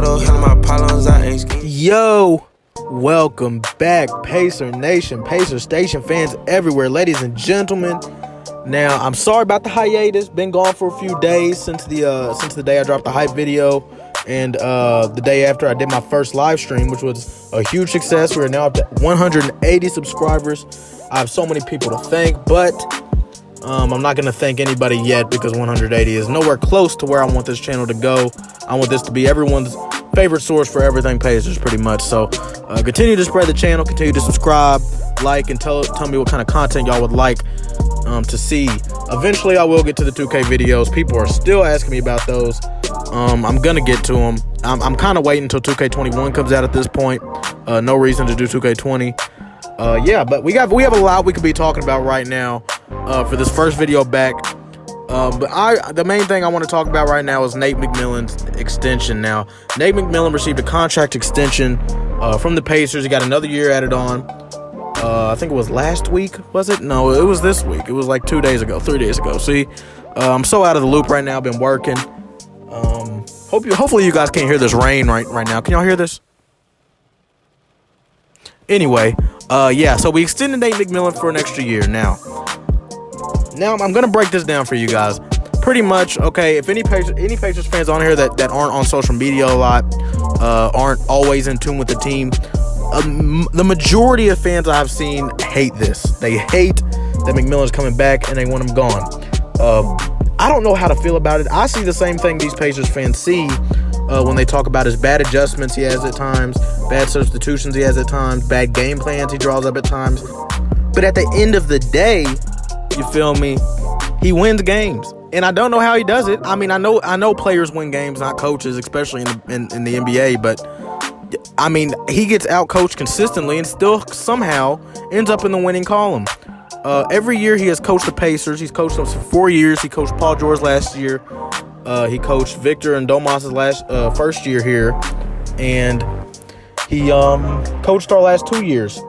auto, handle my problems, I ain't scared. Yo, welcome back, Pacer Nation, Pacer Station fans everywhere, ladies and gentlemen. Now, I'm sorry about the hiatus. Been gone for a few days since the day I dropped the hype video, and the day after I did my first live stream, which was a huge success. We are now up to 180 subscribers. I have so many people to thank, but I'm not going to thank anybody yet because 180 is nowhere close to where I want this channel to go. I want this to be everyone's favorite source for everything Pacers, pretty much. So continue to spread the channel, continue to subscribe, like, and tell me what kind of content y'all would like to see. Eventually, I will get to the 2K videos. People are still asking me about those. I'm going to get to them. I'm kind of waiting until 2K21 comes out at this point. No reason to do 2K20. Yeah, but we have a lot we could be talking about right now for this first video back. But the main thing I want to talk about right now is Nate McMillan's extension. Now, Nate McMillan received a contract extension from the Pacers. He got another year added on. I think it was last week, was it? No, it was this week. It was like 3 days ago. See, I'm so out of the loop right now. I've been working. Hopefully you guys can't hear this rain right now. Can y'all hear this? Anyway, yeah, so we extended Nate McMillan for an extra year. Now I'm going to break this down for you guys. Pretty much, okay, if any Pacers fans on here that aren't on social media a lot, aren't always in tune with the team, the majority of fans I've seen hate this. They hate that McMillan's coming back and they want him gone. I don't know how to feel about it. I see the same thing these Pacers fans see when they talk about his bad adjustments he has at times, bad substitutions he has at times, bad game plans he draws up at times. But at the end of the day, you feel me, he wins games. And I don't know how he does it. I mean, I know players win games, not coaches, especially in the NBA, but I mean, he gets out-coached consistently and still somehow ends up in the winning column. Every year he has coached the Pacers. He's coached them for 4 years. He coached Paul George last year. He coached Victor and Domas's first year here. And he coached our last 2 years.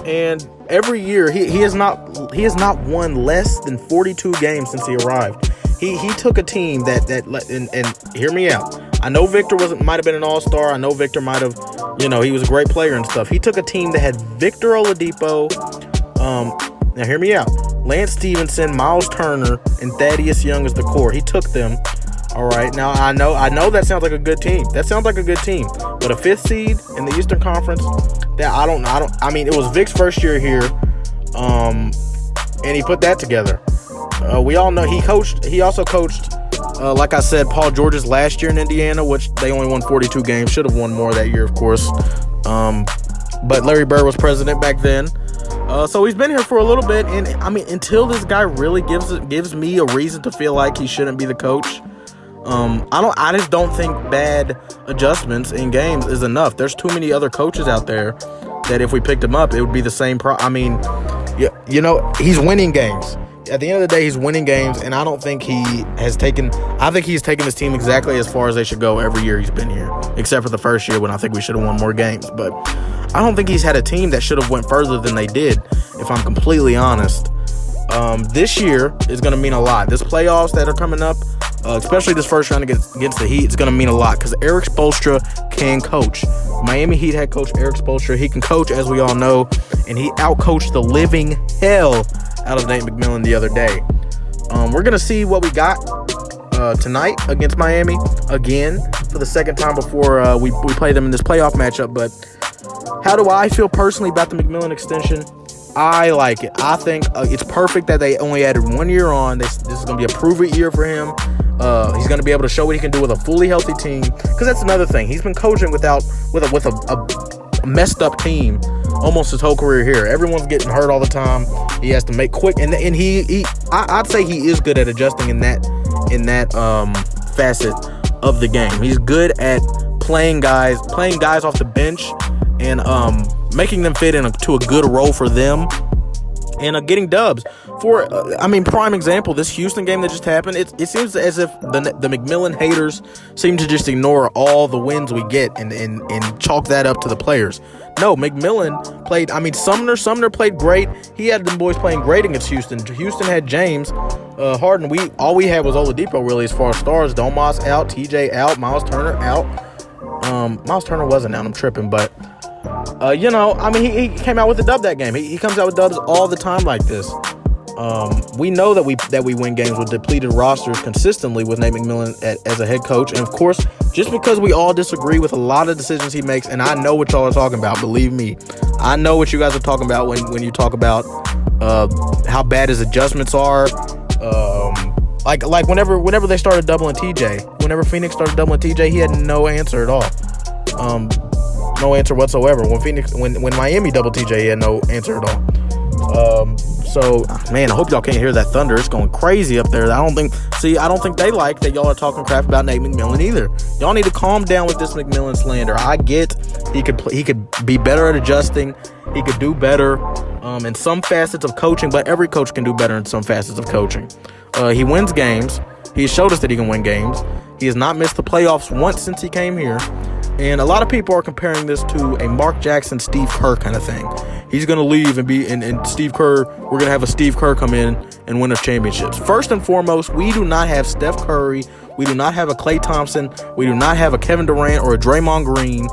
And every year he has not won less than 42 games since he arrived. He took a team and hear me out. I know Victor might have been an all-star. I know Victor might have, he was a great player and stuff. He took a team that had Victor Oladipo, now hear me out, Lance Stevenson, Miles Turner, and Thaddeus Young as the core. He took them. All right. Now I know that sounds like a good team. But a 5th seed in the Eastern Conference, I mean, it was Vic's first year here, and he put that together. We all know he also coached, like I said, Paul George's last year in Indiana, which they only won 42 games. Should have won more that year, of course. But Larry Bird was president back then. So he's been here for a little bit, and I mean, until this guy really gives me a reason to feel like he shouldn't be the coach, I just don't think bad adjustments in games is enough. There's too many other coaches out there that if we picked him up, it would be the same I mean, he's winning games. At the end of the day, he's winning games, and I think he's taken this team exactly as far as they should go every year he's been here, except for the first year when I think we should have won more games. But I don't think he's had a team that should have went further than they did, if I'm completely honest. This year is going to mean a lot. This playoffs that are coming up, especially this first round against the Heat, is going to mean a lot because Eric Spoelstra can coach. Miami Heat head coach Eric Spoelstra, he can coach, as we all know, and he outcoached the living hell out of Nate McMillan the other day. We're going to see what we got tonight against Miami again for the second time before we play them in this playoff matchup. But how do I feel personally about the McMillan extension? I like it. I think it's perfect that they only added 1 year on. This is going to be a prove-it year for him. He's going to be able to show what he can do with a fully healthy team. Because that's another thing. He's been coaching with a messed up team almost his whole career here. Everyone's getting hurt all the time. He has to make quick, and I'd say he is good at adjusting in that facet of the game. He's good at playing guys off the bench and making them fit into a good role for them and getting dubs. Prime example, this Houston game that just happened, it seems as if the McMillan haters seem to just ignore all the wins we get and chalk that up to the players. No, McMillan played, Sumner played great. He had them boys playing great against Houston. Houston had James Harden. All we had was Oladipo really as far as stars. Domas out, TJ out, Miles Turner out. Miles Turner wasn't out. I'm tripping, but he came out with a dub that game. He comes out with dubs all the time like this. We know that we win games with depleted rosters consistently with Nate McMillan as a head coach. And of course, just because we all disagree with a lot of decisions he makes, and I know what y'all are talking about, believe me, I know what you guys are talking about when you talk about how bad his adjustments are. Like whenever they started doubling TJ, whenever Phoenix started doubling TJ, he had no answer at all. No answer whatsoever. When Miami doubled TJ, he had no answer at all. So, man, I hope y'all can't hear that thunder. It's going crazy up there. I don't think they like that y'all are talking crap about Nate McMillan either. Y'all need to calm down with this McMillan slander. I get he could be better at adjusting. He could do better in some facets of coaching, but every coach can do better in some facets of coaching. He wins games. He showed us that he can win games. He has not missed the playoffs once since he came here. And a lot of people are comparing this to a Mark Jackson, Steve Kerr kind of thing. He's going to leave and Steve Kerr, we're going to have a Steve Kerr come in and win us championships. First and foremost, we do not have Steph Curry. We do not have a Klay Thompson. We do not have a Kevin Durant or a Draymond Green.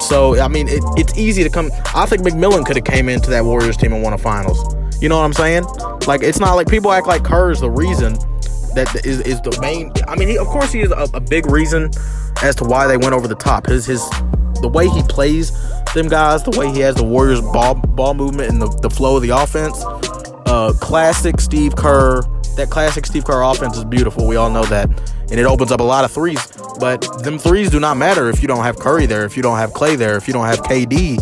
So, I mean, it's easy to come. I think McMillan could have came into that Warriors team and won a finals. You know what I'm saying? Like, it's not like people act like Kerr is the reason that is the main. I mean, of course he is a big reason as to why they went over the top. The way he plays them guys, the way he has the Warriors ball movement and the flow of the offense. Classic Steve Kerr. That classic Steve Kerr offense is beautiful. We all know that. And it opens up a lot of threes. But them threes do not matter if you don't have Curry there, if you don't have Klay there, if you don't have KD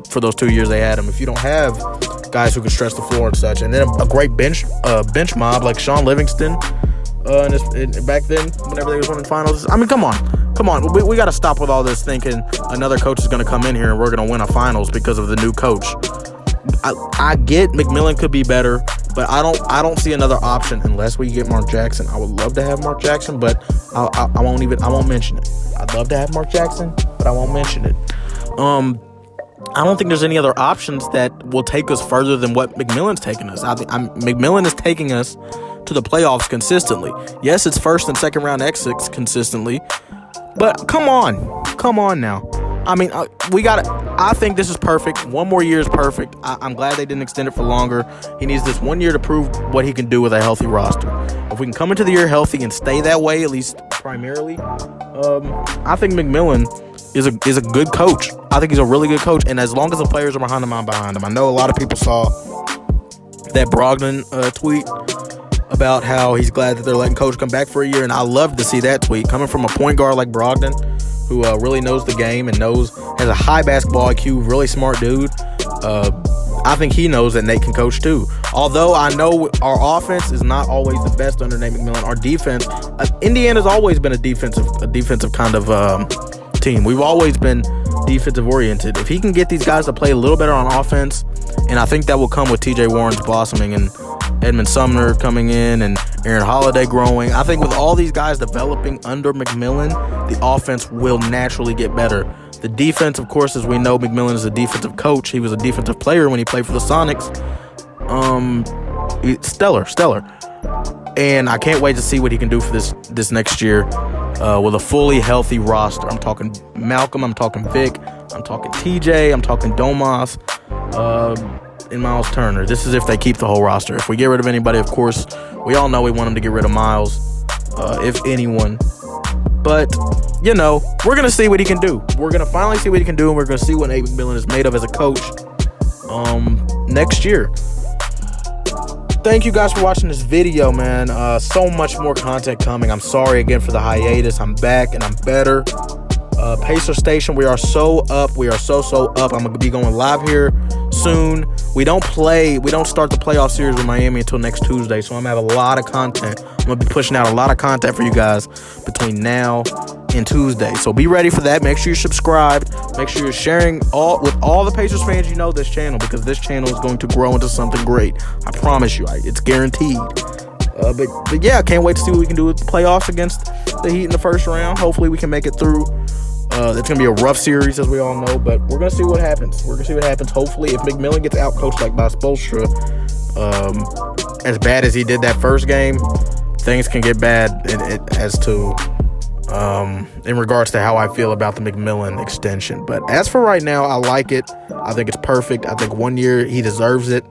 for those 2 years they had him, if you don't have guys who can stretch the floor and such. And then a great bench mob like Sean Livingston. And back then, whenever they was winning finals, I mean, come on, we got to stop with all this thinking another coach is going to come in here and we're going to win a finals because of the new coach. I get McMillan could be better, but I don't see another option unless we get Mark Jackson. I would love to have Mark Jackson, but I won't mention it. I'd love to have Mark Jackson, but I won't mention it. I don't think there's any other options that will take us further than what McMillan's taking us. McMillan is taking us to the playoffs consistently. Yes, it's first and second round exits consistently, but come on now. I mean, I think this is perfect. One more year is perfect. I'm glad they didn't extend it for longer. He needs this 1 year to prove what he can do with a healthy roster. If we can come into the year healthy and stay that way, at least primarily, I think McMillan is a good coach. I think he's a really good coach, and as long as the players are behind him, I'm behind him. I know a lot of people saw that Brogdon tweet about how he's glad that they're letting Coach come back for a year, and I love to see that tweet coming from a point guard like Brogdon, who really knows the game and has a high basketball IQ, really smart dude. I think he knows that Nate can coach too. Although I know our offense is not always the best under Nate McMillan, our defense, Indiana's always been a defensive kind of team. We've always been defensive oriented. If he can get these guys to play a little better on offense, and I think that will come with TJ Warren's blossoming and Edmund Sumner coming in and Aaron Holiday growing. I think with all these guys developing under McMillan, the offense will naturally get better. The defense, of course, as we know, McMillan is a defensive coach. He was a defensive player when he played for the Sonics. Stellar. And I can't wait to see what he can do for this next year with a fully healthy roster. I'm talking Malcolm, I'm talking Vic, I'm talking TJ, I'm talking Domas, and Miles Turner. This is if they keep the whole roster. If we get rid of anybody, of course, we all know we want them to get rid of Miles, if anyone. But, we're going to see what he can do. We're going to finally see what he can do, and we're going to see what Nate McMillan is made of as a coach next year. Thank you guys for watching this video, man. So much more content coming. I'm sorry again for the hiatus. I'm back, and I'm better. Pacer Station, we are so up. We are so up. I'm going to be going live here soon. We don't start the playoff series with Miami until next Tuesday, so I'm going to have a lot of content. I'm going to be pushing out a lot of content for you guys between now and Tuesday. So be ready for that. Make sure you're subscribed. Make sure you're sharing with all the Pacers fans this channel, because this channel is going to grow into something great. I promise you. It's guaranteed. But yeah, I can't wait to see what we can do with the playoffs against the Heat in the first round. Hopefully we can make it through. It's going to be a rough series, as we all know, but we're going to see what happens. Hopefully, if McMillan gets out-coached like by Spoelstra, as bad as he did that first game, things can get bad as to in regards to how I feel about the McMillan extension. But as for right now, I like it. I think it's perfect. I think 1 year he deserves it.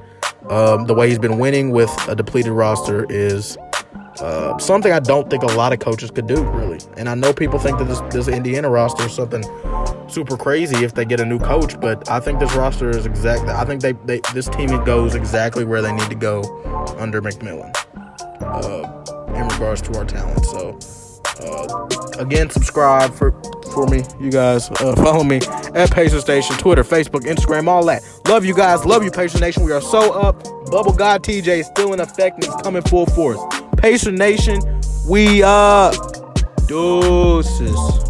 The way he's been winning with a depleted roster is something I don't think a lot of coaches could do, really. And I know people think that this Indiana roster is something super crazy if they get a new coach, but I think this roster is exactly. I think this team goes exactly where they need to go under McMillan in regards to our talent. So again, subscribe for me, you guys. Follow me at Pacer Station, Twitter, Facebook, Instagram, all that. Love you guys. Love you, Pacer Nation. We are so up. Bubble God TJ is still in effect and he's coming full force. Pacer Nation, we deuces.